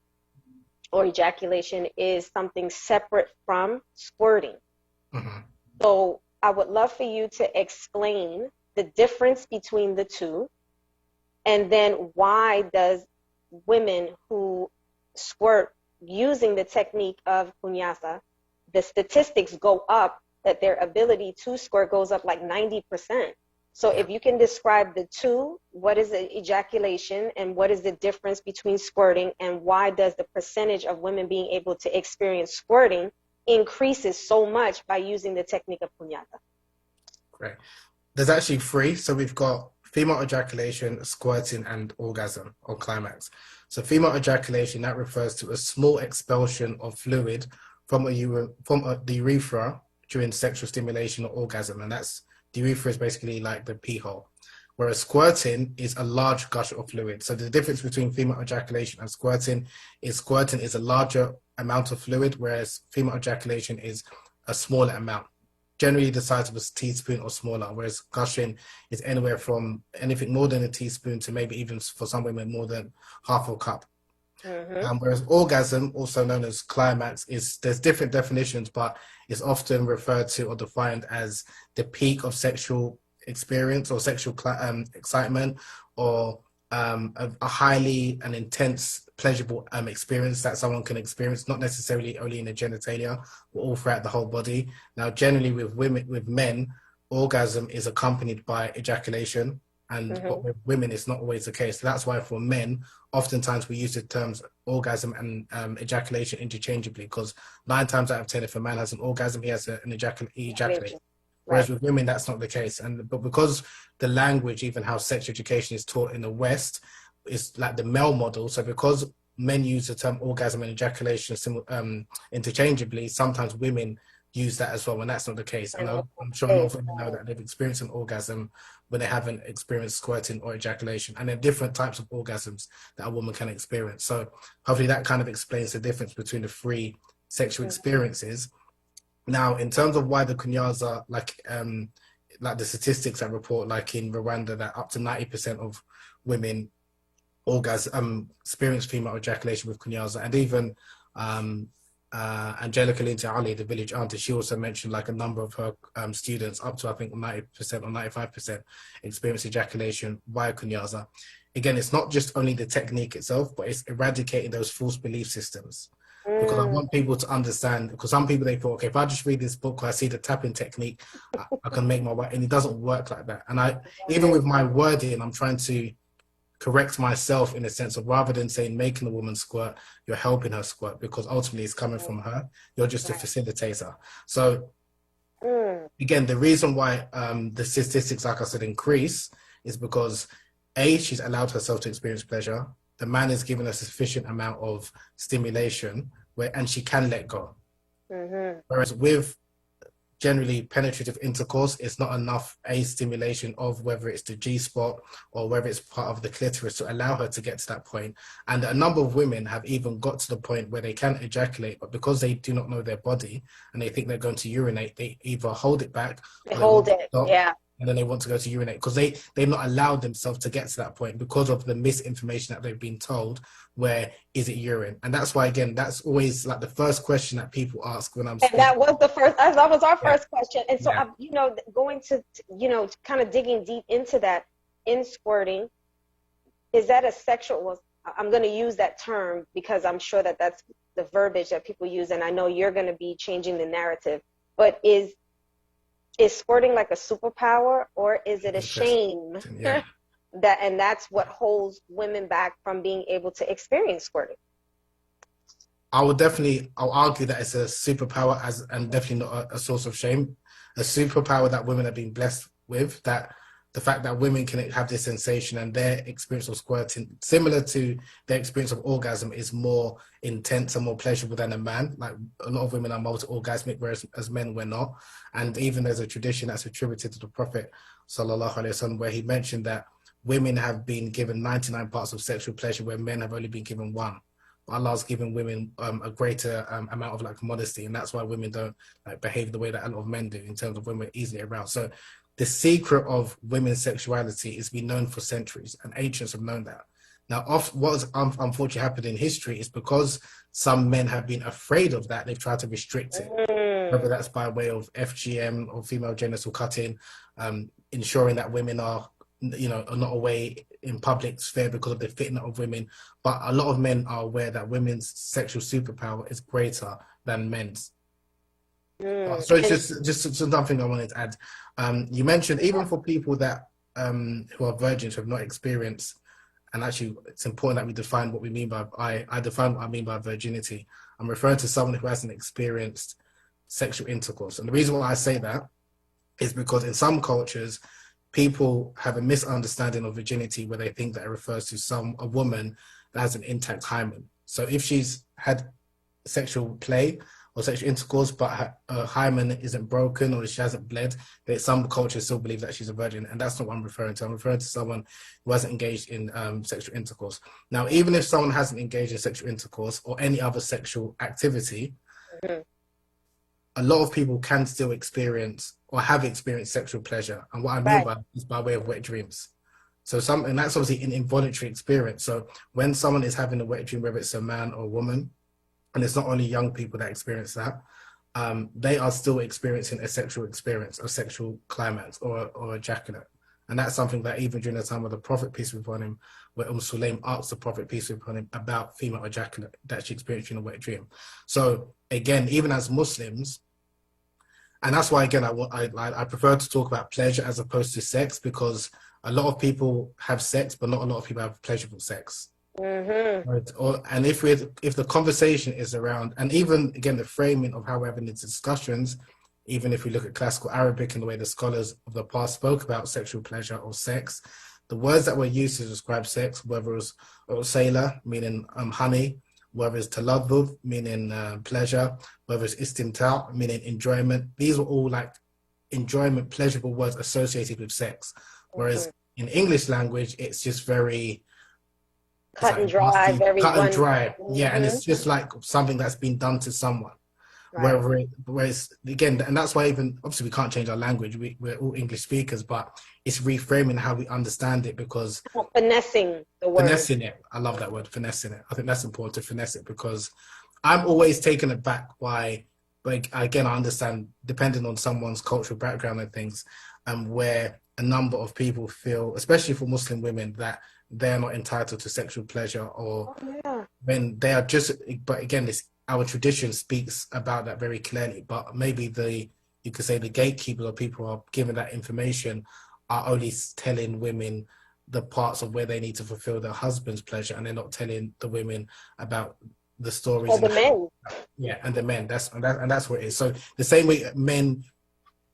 or ejaculation is something separate from squirting. Mm-hmm. So I would love for you to explain the difference between the two, and then why does women who squirt using the technique of Kunyaza, the statistics go up, that their ability to squirt goes up like 90%. So if you can describe the two, what is the ejaculation and what is the difference between squirting, and why does the percentage of women being able to experience squirting increases so much by using the technique of Kunyaza? Great. There's actually three. So we've got female ejaculation, squirting, and orgasm or climax. So female ejaculation, that refers to a small expulsion of fluid from the urethra during sexual stimulation or orgasm, and the urethra is basically like the pee hole. Whereas squirting is a large gush of fluid. So the difference between female ejaculation and squirting is a larger amount of fluid, whereas female ejaculation is a smaller amount, generally the size of a teaspoon or smaller, whereas gushing is anywhere from anything more than a teaspoon to maybe even for some women more than half a cup. Mm-hmm. Whereas orgasm, also known as climax, there's different definitions, but it's often referred to or defined as the peak of sexual experience or sexual excitement, or a highly and intense pleasurable experience that someone can experience, not necessarily only in the genitalia, but all throughout the whole body. Now, generally with men, orgasm is accompanied by ejaculation, and but with women, it's not always the case. So that's why for men, oftentimes we use the terms orgasm and ejaculation interchangeably, because 9 times out of 10, if a man has an orgasm, he has an ejaculation. Whereas with women, that's not the case. But because the language, even how sex education is taught in the West, is like the male model. So because men use the term orgasm and ejaculation interchangeably, sometimes women use that as well, when that's not the case. And I'm sure a lot of women know that they've experienced an orgasm when they haven't experienced squirting or ejaculation. And there are different types of orgasms that a woman can experience. So hopefully that kind of explains the difference between the 3 sexual experiences. Now, in terms of why the Kunyaza, like the statistics that report, like in Rwanda, that up to 90% of women experience female ejaculation with Kunyaza, and even Angelica Linta Ali, the village auntie, she also mentioned like a number of her students, up to I think 90% or 95%, experience ejaculation via Kunyaza. Again, it's not just only the technique itself, but it's eradicating those false belief systems. Because I want people to understand, because some people, they thought, okay, if I just read this book or I see the tapping technique, I can make my way, and it doesn't work like that. And even with my wording, I'm trying to correct myself in the sense of, rather than saying making a woman squirt, you're helping her squirt, because ultimately it's coming from her. You're just a facilitator. So again, the reason why the statistics, like I said, increase is because A, she's allowed herself to experience pleasure. The man is given a sufficient amount of stimulation and she can let go. Whereas with generally penetrative intercourse, it's not enough stimulation of whether it's the G-spot or whether it's part of the clitoris to allow her to get to that point. And a number of women have even got to the point where they can ejaculate, but because they do not know their body and they think they're going to urinate, they either hold it back, and then they want to go to urinate, because they've not allowed themselves to get to that point because of the misinformation that they've been told, where is it urine? And that's why, again, that's always like the first question that people ask when I'm speaking. And that was our first question. And so, going to, kind of digging deep into that, in squirting, is that a sexual, I'm going to use that term because I'm sure that that's the verbiage that people use, and I know you're going to be changing the narrative, but is squirting like a superpower, or is it a shame? Yeah. And that's what holds women back from being able to experience squirting. I'll argue that it's a superpower and definitely not a source of shame. A superpower that women have been blessed with, that the fact that women can have this sensation and their experience of squirting, similar to their experience of orgasm, is more intense and more pleasurable than a man. Like, a lot of women are multi-orgasmic, whereas as men we're not. And even there's a tradition that's attributed to the Prophet sallallahu alaihi wasallam, where he mentioned that women have been given 99 parts of sexual pleasure, where men have only been given one. Allah's given women a greater amount of like modesty, and that's why women don't like behave the way that a lot of men do in terms of when we're easily aroused. So the secret of women's sexuality is been known for centuries, and ancients have known that. Now, what has unfortunately happened in history is because some men have been afraid of that, they've tried to restrict it, whether that's by way of FGM or female genital cutting, ensuring that women are not away in public sphere because of the fitna of women. But a lot of men are aware that women's sexual superpower is greater than men's. So it's just something I wanted to add. You mentioned even for people that who are virgins, who have not experienced, and actually it's important that we define what we mean by, I define what I mean by virginity. I'm referring to someone who hasn't experienced sexual intercourse. And the reason why I say that is because in some cultures, people have a misunderstanding of virginity where they think that it refers to a woman that has an intact hymen. So if she's had sexual play or sexual intercourse, but her hymen isn't broken or she hasn't bled, that some cultures still believe that she's a virgin, and that's not what I'm referring to. I'm referring to someone who hasn't engaged in sexual intercourse. Now, even if someone hasn't engaged in sexual intercourse or any other sexual activity, a lot of people can still experience or have experienced sexual pleasure. And what I mean by is by way of wet dreams. So and that's obviously an involuntary experience. So when someone is having a wet dream, whether it's a man or a woman, and it's not only young people that experience that, they are still experiencing a sexual experience, a sexual climax or ejaculate. And that's something that even during the time of the Prophet, peace be upon him, where Sulaim asked the Prophet, peace be upon him, about female ejaculate that she experienced in a wet dream. So again, even as Muslims, and that's why, again, I prefer to talk about pleasure as opposed to sex, because a lot of people have sex, but not a lot of people have pleasurable sex. Right? And if the conversation is around, and even, again, the framing of how we're having these discussions, even if we look at classical Arabic and the way the scholars of the past spoke about sexual pleasure or sex, the words that were used to describe sex, whether it was usayla, meaning honey, whether it's taladhud, meaning pleasure, whether it's istimta', meaning enjoyment, these were all like enjoyment, pleasurable words associated with sex. Whereas in English language, it's just very cut and dry, yeah, and it's just like something that's been done to someone. Whereas again, and that's why even obviously we can't change our language, we're all English speakers, but it's reframing how we understand it, because finessing the word. Finessing it. I love that word, finessing it. I think that's important, to finesse it, because I'm always taken aback by, but again, I understand, depending on someone's cultural background and things, where a number of people feel, especially for Muslim women, that they're not entitled to sexual pleasure, or when they are just, but again, our tradition speaks about that very clearly, but maybe you could say the gatekeepers or people who are given that information are only telling women the parts of where they need to fulfill their husband's pleasure, and they're not telling the women about the stories. Or the men. Yeah, and the men. That's what it is. So the same way men,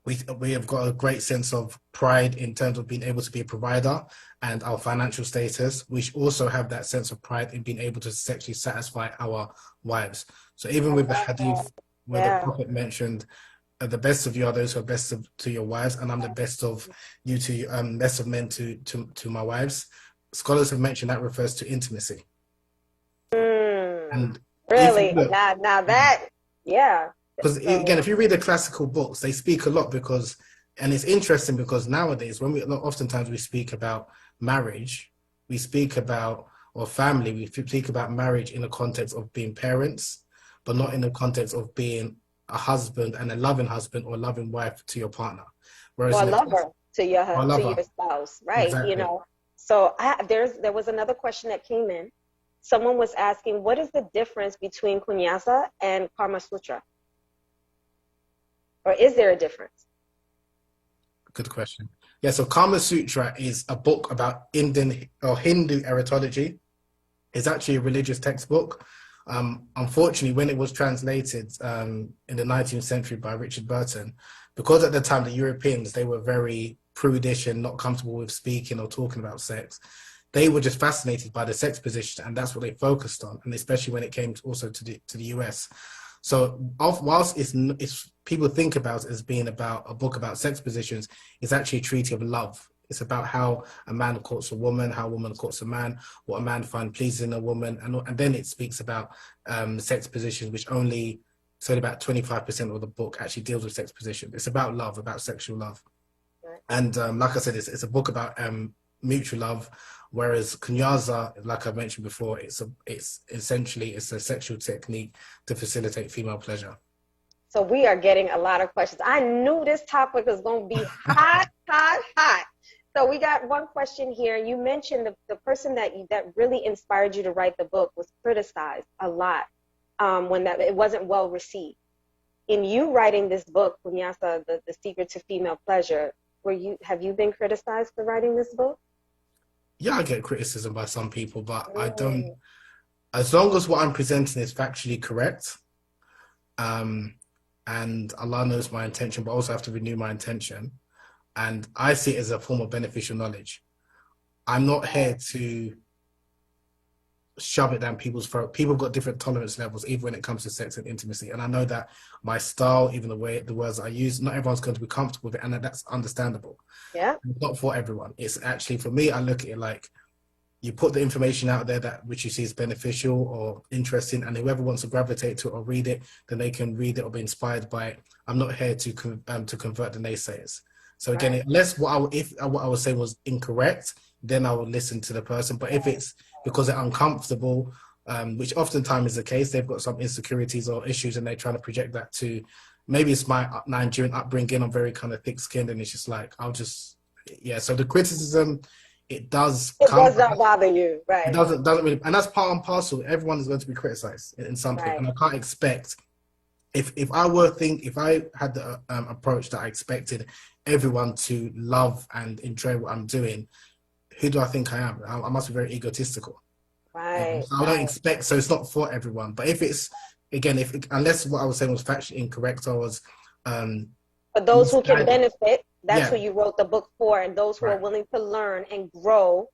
we have got a great sense of pride in terms of being able to be a provider and our financial status. We should also have that sense of pride in being able to sexually satisfy our wives. So even with the hadith where the Prophet mentioned, the best of you are those who are best to your wives, and I'm the best of you to best of men to my wives. Scholars have mentioned that refers to intimacy. And really, now that, because again, if you read the classical books, they speak a lot, because, and it's interesting because nowadays, when oftentimes we speak about marriage, we speak about, or family, we speak about marriage in the context of being parents, but not in the context of being a husband and a loving husband or a loving wife to your partner. Whereas or a lover to your spouse, right? Exactly. So there was another question that came in, someone was asking, what is the difference between Kunyaza and Kama Sutra? Or is there a difference? Good question. Yeah, so Kama Sutra is a book about Indian or Hindu erotomology. It's actually a religious textbook. Unfortunately, when it was translated in the 19th century by Richard Burton, because at the time the Europeans, they were very prudish and not comfortable with speaking or talking about sex, they were just fascinated by the sex position, and that's what they focused on, and especially when it came also to the US. So whilst it's people think about it as being about a book about sex positions, it's actually a treaty of love. It's about how a man courts a woman, how a woman courts a man, what a man finds pleasing in a woman, and then it speaks about sex positions, which only about 25% of the book actually deals with sex position. It's about love, about sexual love, right. And like I said, it's a book about mutual love. Whereas Kunyaza, like I mentioned before, it's essentially a sexual technique to facilitate female pleasure. So we are getting a lot of questions. I knew this topic was going to be hot, hot, hot. So we got one question here. You mentioned the person that really inspired you to write the book was criticized a lot when it wasn't well received. In you writing this book, Kunyaza, the Secret to Female Pleasure, have you been criticized for writing this book? Yeah, I get criticism by some people, but I don't, as long as what I'm presenting is factually correct, and Allah knows my intention, but also have to renew my intention, and I see it as a form of beneficial knowledge. I'm not here to shove it down people's throat. People have got different tolerance levels, even when it comes to sex and intimacy, and I know that my style, even the words I use, not everyone's going to be comfortable with it, and that's understandable. Yeah, it's not for everyone. It's actually, for me, I look at it like you put the information out there that which you see is beneficial or interesting, and whoever wants to gravitate to it or read it, then they can read it or be inspired by it. I'm not here to convert the naysayers. So again, right. Unless if what I was saying was incorrect, then I will listen to the person. But if it's because they're uncomfortable, which oftentimes is the case, they've got some insecurities or issues, and they're trying to project that to, maybe it's my Nigerian upbringing, I'm very kind of thick-skinned, and it's just like, so the criticism, it does not bother you, right? It doesn't really, and that's part and parcel. Everyone is going to be criticized in something, right. And I can't expect, if I had the approach that I expected everyone to love and enjoy what I'm doing, who do I think I am? I must be very egotistical. Right. So I don't expect, so it's not for everyone. But if it's, again, unless what I was saying was factually incorrect, or was... for those who can benefit, that's who you wrote the book for, and those who are willing to learn and grow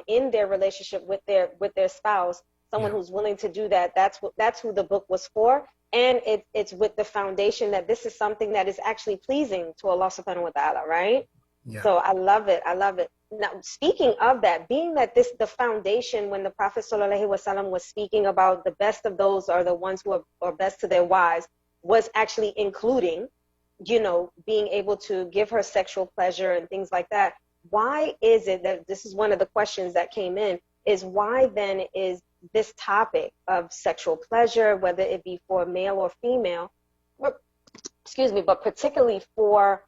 in their relationship with their spouse, someone who's willing to do that, that's who the book was for. And it's with the foundation that this is something that is actually pleasing to Allah subhanahu wa ta'ala, right? Yeah. So I love it. Now, speaking of that, being that the foundation, when the Prophet sallallahu alaihi wasallam was speaking about the best of those are the ones who are best to their wives, was actually including, being able to give her sexual pleasure and things like that. Why is it that, this is one of the questions that came in, is why then is this topic of sexual pleasure, whether it be for male or female, but particularly for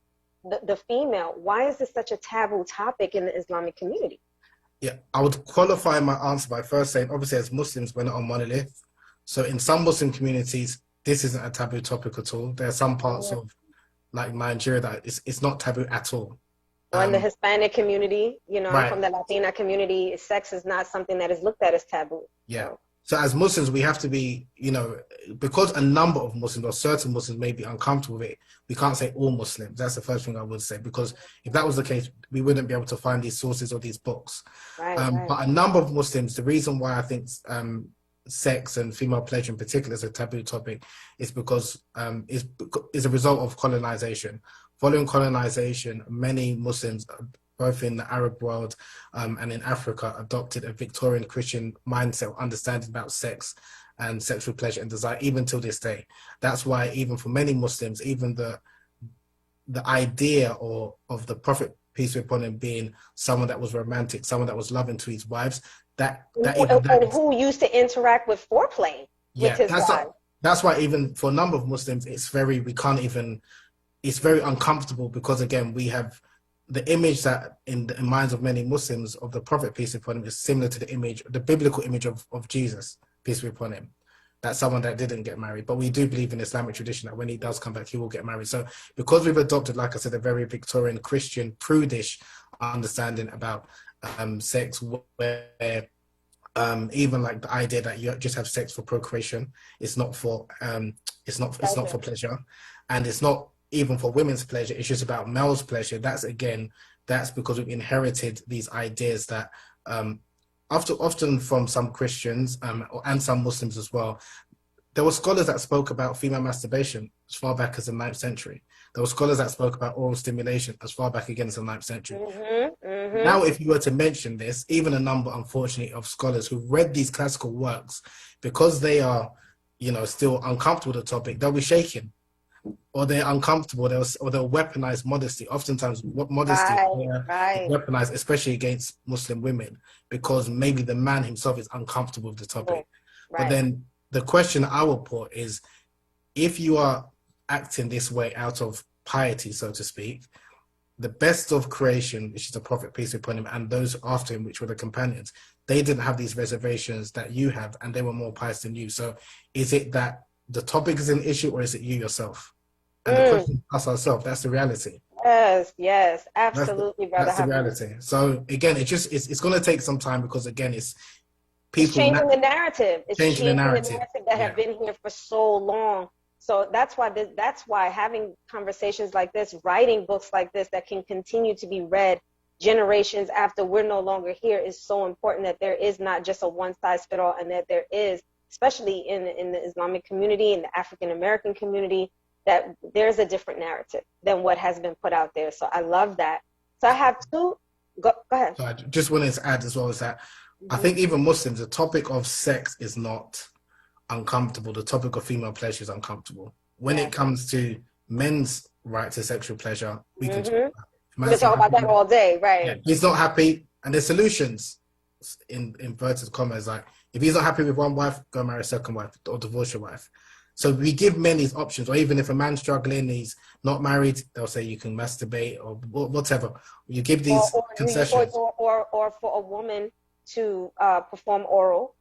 the female, why is this such a taboo topic in the Islamic community? Yeah, I would qualify my answer by first saying, obviously as Muslims, we're not on monolith. So in some Muslim communities, this isn't a taboo topic at all. There are some parts of like Nigeria that it's not taboo at all. Or in the Hispanic community, right. From the Latina community, sex is not something that is looked at as taboo. Yeah. So as Muslims, we have to be, because a number of Muslims or certain Muslims may be uncomfortable with it, we can't say all Muslims. That's the first thing I would say, because if that was the case, we wouldn't be able to find these sources or these books. Right, But a number of Muslims, the reason why I think sex and female pleasure in particular is a taboo topic is because is a result of colonization. Following colonization, many Muslims, both in the Arab world and in Africa, adopted a Victorian Christian mindset of understanding about sex and sexual pleasure and desire, even till this day. That's why even for many Muslims, even the idea of the Prophet, peace be upon him, being someone that was romantic, someone that was loving to his wives, who used to interact with foreplay with his wives. That's why even for a number of Muslims, it's very uncomfortable, because again, we have the image that in the minds of many Muslims of the Prophet, peace be upon him, is similar to the image, the biblical image of Jesus, peace be upon him. That's someone that didn't get married. But we do believe in Islamic tradition that when he does come back, he will get married. So because we've adopted, like I said, a very Victorian, Christian, prudish understanding about sex, where even like the idea that you just have sex for procreation, it's not for pleasure, and it's not even for women's pleasure, it's just about male's pleasure. That's because we've inherited these ideas that often from some Christians and some Muslims as well. There were scholars that spoke about female masturbation as far back as the 9th century. There were scholars that spoke about oral stimulation as far back again as the 9th century. Now, if you were to mention this, even a number, unfortunately, of scholars who read these classical works, because they are, still uncomfortable with the topic, they'll be shaken, or they're uncomfortable, or they'll weaponize modesty. Oftentimes, what modesty is weaponized, especially against Muslim women, because maybe the man himself is uncomfortable with the topic. But then the question I will put is, if you are acting this way out of piety, so to speak, the best of creation, which is the Prophet, peace be upon him, and those after him, which were the companions, they didn't have these reservations that you have, and they were more pious than you. So is it that the topic is an issue, or is it you yourself? And the question is us ourselves. That's the reality. Yes, absolutely, brother. That's the reality. So again, it's going to take some time, because again, it's people changing the narrative. It's changing the narrative that have been here for so long. So that's why having conversations like this, writing books like this that can continue to be read generations after we're no longer here, is so important, that there is not just a one-size-fits-all, and that there is, especially in the Islamic community, in the African American community, that there's a different narrative than what has been put out there. So I love that. So I have two. Go ahead. So I just wanted to add as well is that I think even Muslims, the topic of sex is not uncomfortable. The topic of female pleasure is uncomfortable. When it comes to men's right to sexual pleasure, we can talk about it. We can talk about that all day, right? Yeah, he's not happy, and there's solutions in inverted commas. Like, if he's not happy with one wife, go marry a second wife or divorce your wife. So we give men these options. Or even if a man's struggling, he's not married, they'll say you can masturbate or whatever. You give these concessions. Or for a woman to perform oral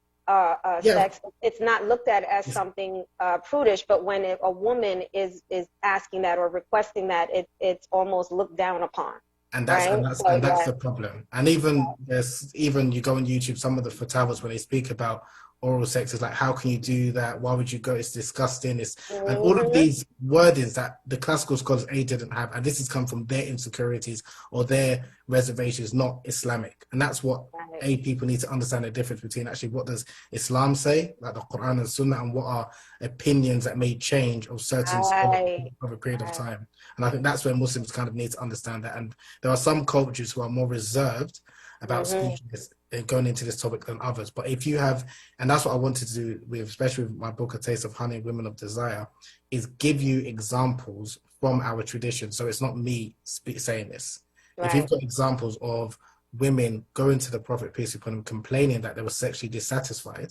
sex, it's not looked at as something prudish, but when a woman is asking that or requesting that, it's almost looked down upon. And that's the problem. And even you go on YouTube, some of the fatwas when they speak about oral sex is like, how can you do that? Why would you go? It's disgusting. And all of these wordings that the classical scholars didn't have, and this has come from their insecurities or their reservations, not Islamic. And that's what people need to understand, the difference between actually what does Islam say, like the Quran and Sunnah, and what are opinions that may change of certain scholars over a period of time. And I think that's where Muslims kind of need to understand that. And there are some cultures who are more reserved about speaking this, going into this topic than others. But if you have, and that's what I wanted to do with, especially with my book, A Taste of Honey, Women of Desire, is give you examples from our tradition. So it's not me saying this. If you've got examples of women going to the Prophet, peace be upon him, complaining that they were sexually dissatisfied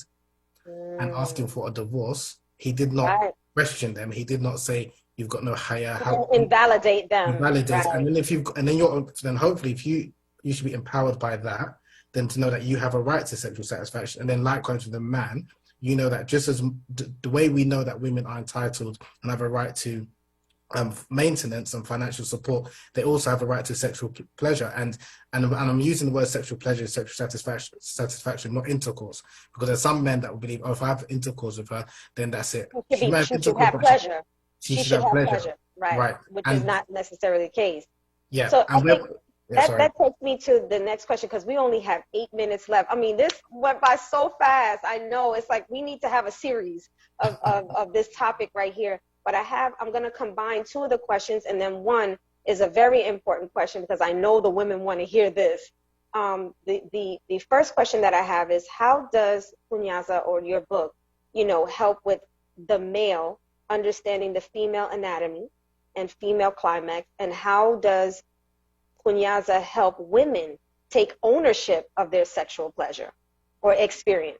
and asking for a divorce, he did not question them. He did not say, you've got no haya. Invalidate them. Invalidate. And then hopefully if you should be empowered by that, then to know that you have a right to sexual satisfaction. And then likewise with the man, you know that just as the way we know that women are entitled and have a right to maintenance and financial support, they also have a right to sexual pleasure. And I'm using the word sexual pleasure, sexual satisfaction, not intercourse, because there's some men that will believe, oh, if I have intercourse with her, then that's it. She should have pleasure. She should have pleasure. Right. Which is not necessarily the case. Yeah. So that takes me to the next question, because we only have 8 minutes left. I mean, this went by so fast. I know it's like we need to have a series of this topic right here. But I'm going to combine two of the questions, and then one is a very important question because I know the women want to hear this. The first question that I have is, how does Kunyaza, or your book, help with the male understanding the female anatomy and female climax, and how does Kunyaza help women take ownership of their sexual pleasure or experience?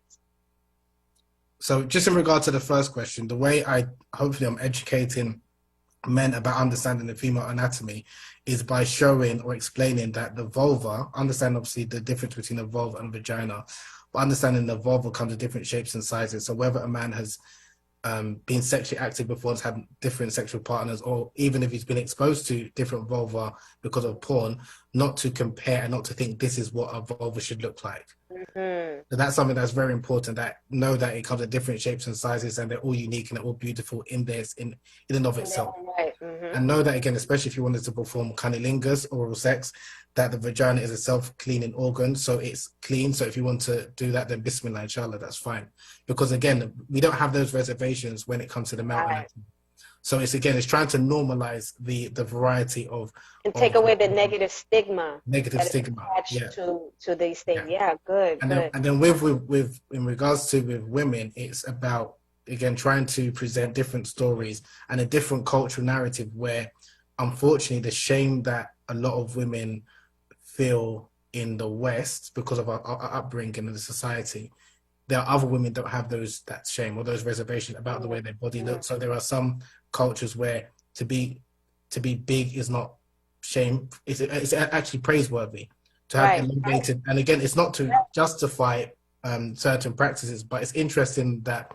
So just in regard to the first question, the way hopefully I'm educating men about understanding the female anatomy is by showing or explaining that the vulva, understand obviously the difference between a vulva and vagina, but understanding the vulva comes in different shapes and sizes. So whether a man has been sexually active before, has had different sexual partners, or even if he's been exposed to different vulva because of porn, not to compare and not to think this is what a vulva should look like. So that's something that's very important, that know that it comes in different shapes and sizes and they're all unique and they're all beautiful in and of itself. Right. And know that, again, especially if you wanted to perform cunnilingus, oral sex, that the vagina is a self-cleaning organ, so it's clean. So if you want to do that, then bismillah, inshallah, that's fine. Because again, we don't have those reservations when it comes to the male anatomy. So it's trying to normalize the variety of and take away the negative stigma. Yeah. To these things. Yeah, good. And then with in regards to with women, it's about, again, trying to present different stories and a different cultural narrative where, unfortunately, the shame that a lot of women feel in the West because of our upbringing in the society, there are other women don't have that shame or those reservations about the way their body looks. So there are some cultures where to be big is not shame. It's actually praiseworthy to have elongated. And again, it's not to justify certain practices, but it's interesting that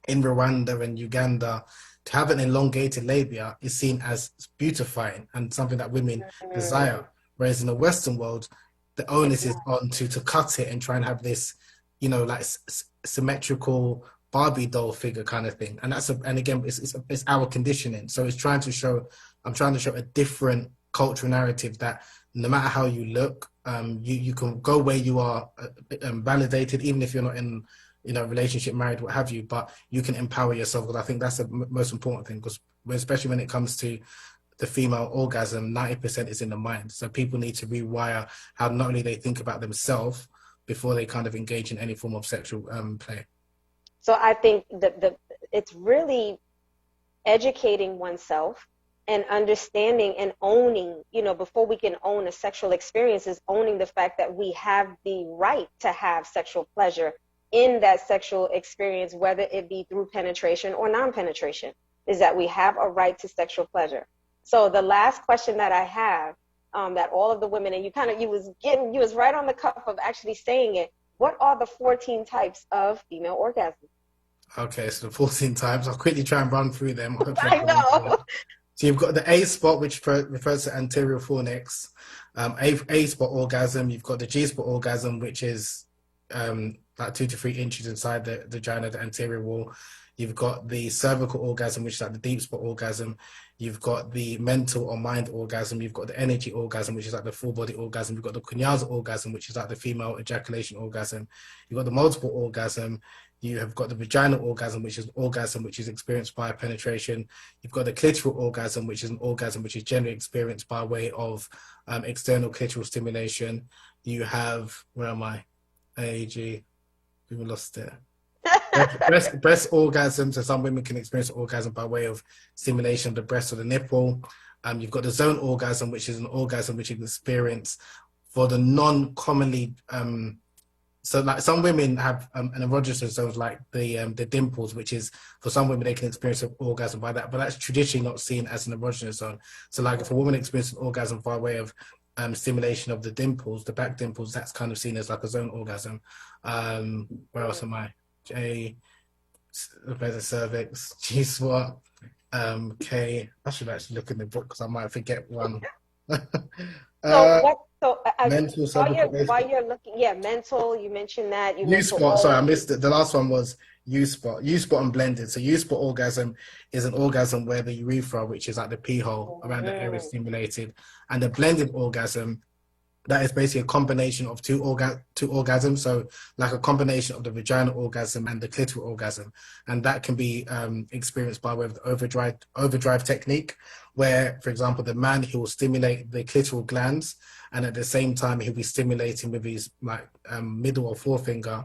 in Rwanda and Uganda, to have an elongated labia is seen as beautifying and something that women desire. Whereas in the Western world, the onus is on to cut it and try and have this, like symmetrical Barbie doll figure kind of thing. And again, it's our conditioning. So I'm trying to show a different cultural narrative that no matter how you look, you can go where you are validated, even if you're not in relationship, married, what have you, but you can empower yourself. Because I think that's the most important thing, because especially when it comes to the female orgasm, 90% is in the mind. So people need to rewire how not only they think about themselves before they kind of engage in any form of sexual play. So I think it's really educating oneself and understanding and owning, before we can own a sexual experience, is owning the fact that we have the right to have sexual pleasure in that sexual experience, whether it be through penetration or non-penetration, is that we have a right to sexual pleasure. So the last question that I have, that all of the women, and you was right on the cuff of actually saying it, what are the 14 types of female orgasm? Okay, so the 14 types, I'll quickly try and run through them. I know. So you've got the A spot, which refers to anterior fornix, A spot orgasm. You've got the G spot orgasm, which is like 2 to 3 inches inside the vagina, the anterior wall. You've got the cervical orgasm, which is like the deep spot orgasm. You've got the mental or mind orgasm. You've got the energy orgasm, which is like the full body orgasm. You've got the Kunyaza orgasm, which is like the female ejaculation orgasm. You've got the multiple orgasm. You have got the vaginal orgasm, which is an orgasm which is experienced by penetration. You've got the clitoral orgasm, which is an orgasm which is generally experienced by way of external clitoral stimulation. You have, where am I? AG, we lost it. breast orgasm. So some women can experience orgasm by way of stimulation of the breast or the nipple. You've got the zone orgasm, which is an orgasm which is experienced for the non-commonly. So like some women have an erogenous zone, like the dimples, which is for some women they can experience an orgasm by that, but that's traditionally not seen as an erogenous zone. So like if a woman experiences an orgasm by way of stimulation of the dimples, the back dimples, that's kind of seen as like a zone orgasm. Where else am I? J, there's a cervix, G spot, K. I should actually look in the book because I might forget one. Mental, while you're looking, mental, you mentioned that. U spot, sorry, I missed it. The last one was U spot and blended. So U spot orgasm is an orgasm where the urethra, which is like the pee hole around the area, is stimulated. And the blended orgasm, that is basically a combination of two orgasms. So like a combination of the vaginal orgasm and the clitoral orgasm. And that can be experienced by way of the overdrive technique, where, for example, the man, he will stimulate the clitoral glands, and at the same time, he'll be stimulating with his middle or forefinger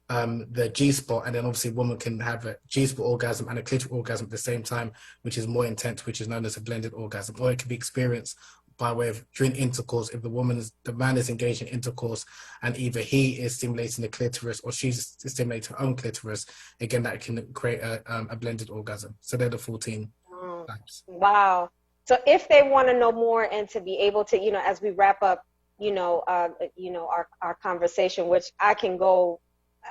the G-spot, and then obviously a woman can have a G-spot orgasm and a clitoral orgasm at the same time, which is more intense, which is known as a blended orgasm. Or it can be experienced by way of during intercourse, if the man is engaged in intercourse and either he is stimulating the clitoris or she's stimulating her own clitoris, again, that can create a blended orgasm. So they're the 14. Oh, types. Wow. So if they want to know more and to be able to, as we wrap up, our conversation, which I can go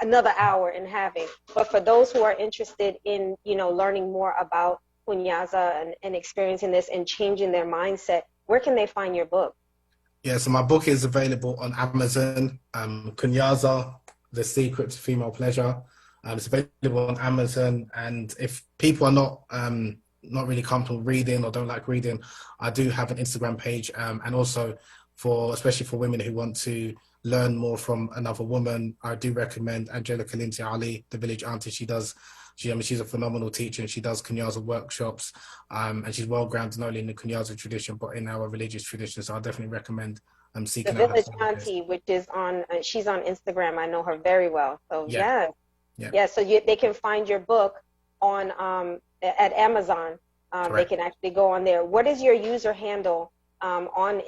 another hour in having, but for those who are interested in, learning more about Kunyaza and experiencing this and changing their mindset, where can they find your book? Yeah, so my book is available on Amazon. Kunyaza, The Secret to Female Pleasure. It's available on Amazon, and if people are not really comfortable reading or don't like reading, I do have an Instagram page, and also especially for women who want to learn more from another woman, I do recommend Angelica Lindsay Ali, the village auntie. She's a phenomenal teacher, and she does Kunyaza workshops, and she's well grounded not only in the Kunyaza tradition but in our religious tradition. So I definitely recommend The seeking out her village services. auntie, which is she's on Instagram. I know her very well. So Yeah. So they can find your book on at Amazon. They can actually go on there. What is your user handle on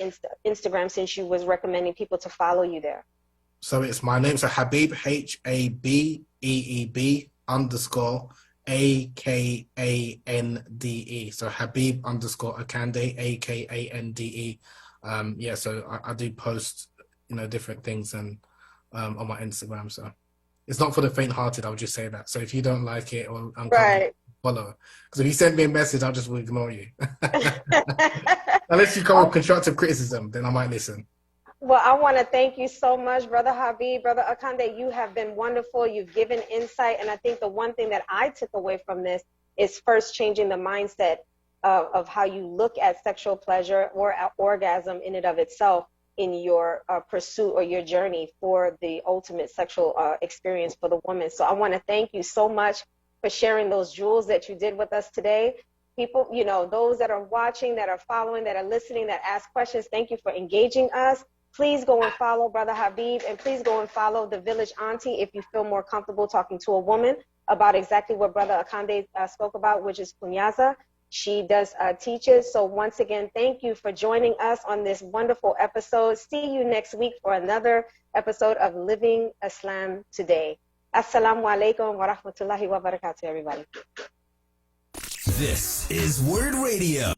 Instagram, since you was recommending people to follow you there? So it's my name, so Habeeb, HABEEB _AKANDE. So Habeeb _Akande, AKANDE. So I do post, different things and on my Instagram. So it's not for the faint-hearted, I'll just say that. So if you don't like it or Right. follow, because if you send me a message, I just will ignore you. Unless you come with constructive criticism, then I might listen. Well, I want to thank you so much, Brother Habeeb, Brother Akande. You have been wonderful. You've given insight. And I think the one thing that I took away from this is first changing the mindset of how you look at sexual pleasure or orgasm in and of itself in your pursuit or your journey for the ultimate sexual experience for the woman. So I want to thank you so much for sharing those jewels that you did with us today. People, those that are watching, that are following, that are listening, that ask questions, thank you for engaging us. Please go and follow Brother Habeeb, and please go and follow the Village Auntie if you feel more comfortable talking to a woman about exactly what Brother Akande spoke about, which is Kunyaza. She does teaches. So once again, thank you for joining us on this wonderful episode. See you next week for another episode of Living Islam Today. Assalamu alaikum wa rahmatullahi wa barakatuh, everybody. This is Word Radio.